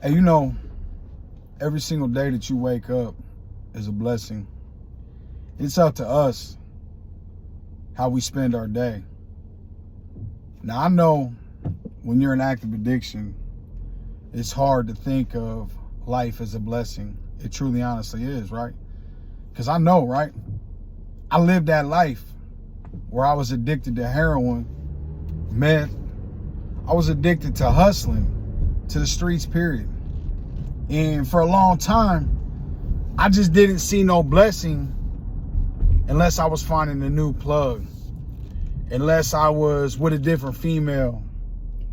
And you know, every single day that you wake up is a blessing. It's up to us how we spend our day. Now, I know when you're in active addiction, it's hard to think of life as a blessing. It truly, honestly is, right? Because I know, right? I lived that life where I was addicted to heroin, meth. I was addicted to hustling, to the streets, period. And for a long time, I just didn't see no blessing unless I was finding a new plug, unless I was with a different female,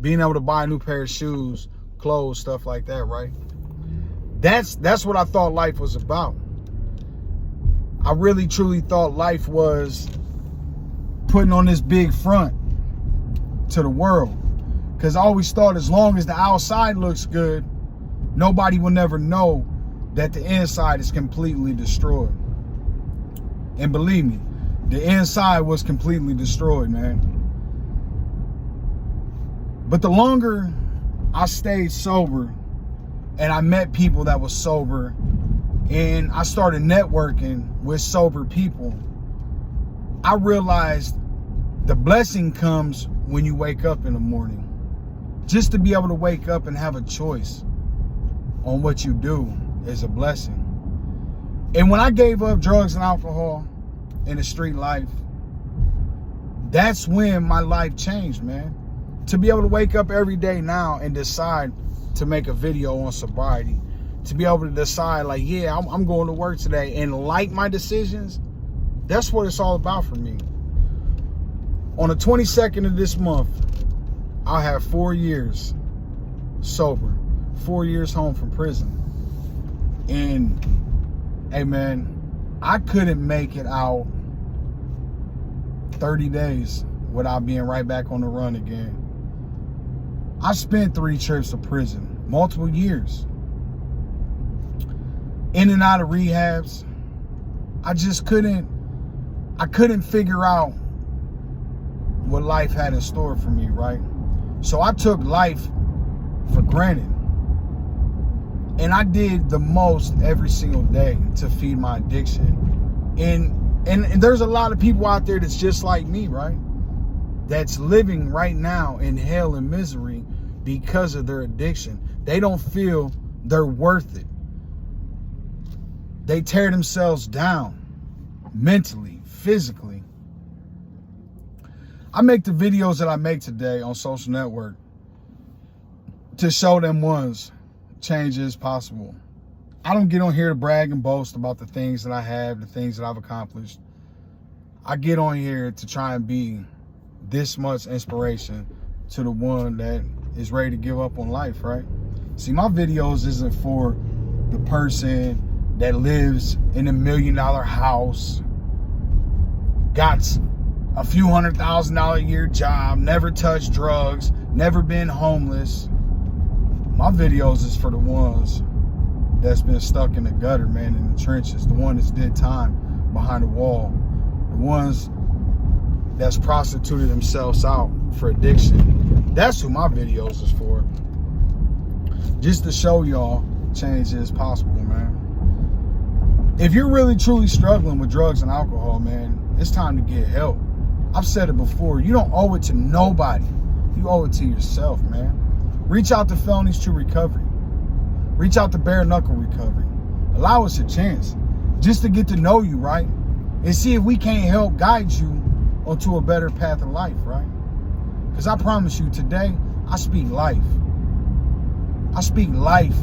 being able to buy a new pair of shoes, clothes, stuff like that, right? That's what I thought life was about. I really, truly thought life was putting on this big front to the world. Because I always thought as long as the outside looks good, nobody will never know that the inside is completely destroyed. And believe me, the inside was completely destroyed, man. But the longer I stayed sober and I met people that was sober and I started networking with sober people, I realized the blessing comes when you wake up in the morning. Just to be able to wake up and have a choice on what you do is a blessing. And when I gave up drugs and alcohol in the street life, that's when my life changed, man. To be able to wake up every day now and decide to make a video on sobriety, to be able to decide like, yeah, I'm going to work today and like my decisions, that's what it's all about for me. On the 22nd of this month, I'll have 4 years sober, 4 years home from prison. And, hey man, I couldn't make it out 30 days without being right back on the run again. I spent 3 trips to prison, multiple years. In and out of rehabs. I couldn't figure out what life had in store for me, right? So I took life for granted. And I did the most every single day to feed my addiction. And there's a lot of people out there that's just like me, right? That's living right now in hell and misery because of their addiction. They don't feel they're worth it. They tear themselves down mentally, physically. I make the videos that I make today on social network to show them change is possible. I don't get on here to brag and boast about the things that I have, the things that I've accomplished. I get on here to try and be this much inspiration to the one that is ready to give up on life, right? See, my videos isn't for the person that lives in $1 million house, got a few $100,000 a year job, never touched drugs, never been homeless. My videos is for the ones that's been stuck in the gutter, man, in the trenches, the one that's did time behind the wall, the ones that's prostituted themselves out for addiction. That's who my videos is for. Just to show y'all change is possible, man. If you're really truly struggling with drugs and alcohol, man, it's time to get help. I've said it before, you don't owe it to nobody. You owe it to yourself, man. Reach out to Felonies to Recovery. Reach out to Bare Knuckle Recovery. Allow us a chance just to get to know you, right? And see if we can't help guide you onto a better path of life, right? Because I promise you, today, I speak life. I speak life,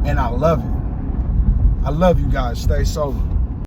and I love it. I love you guys. Stay sober.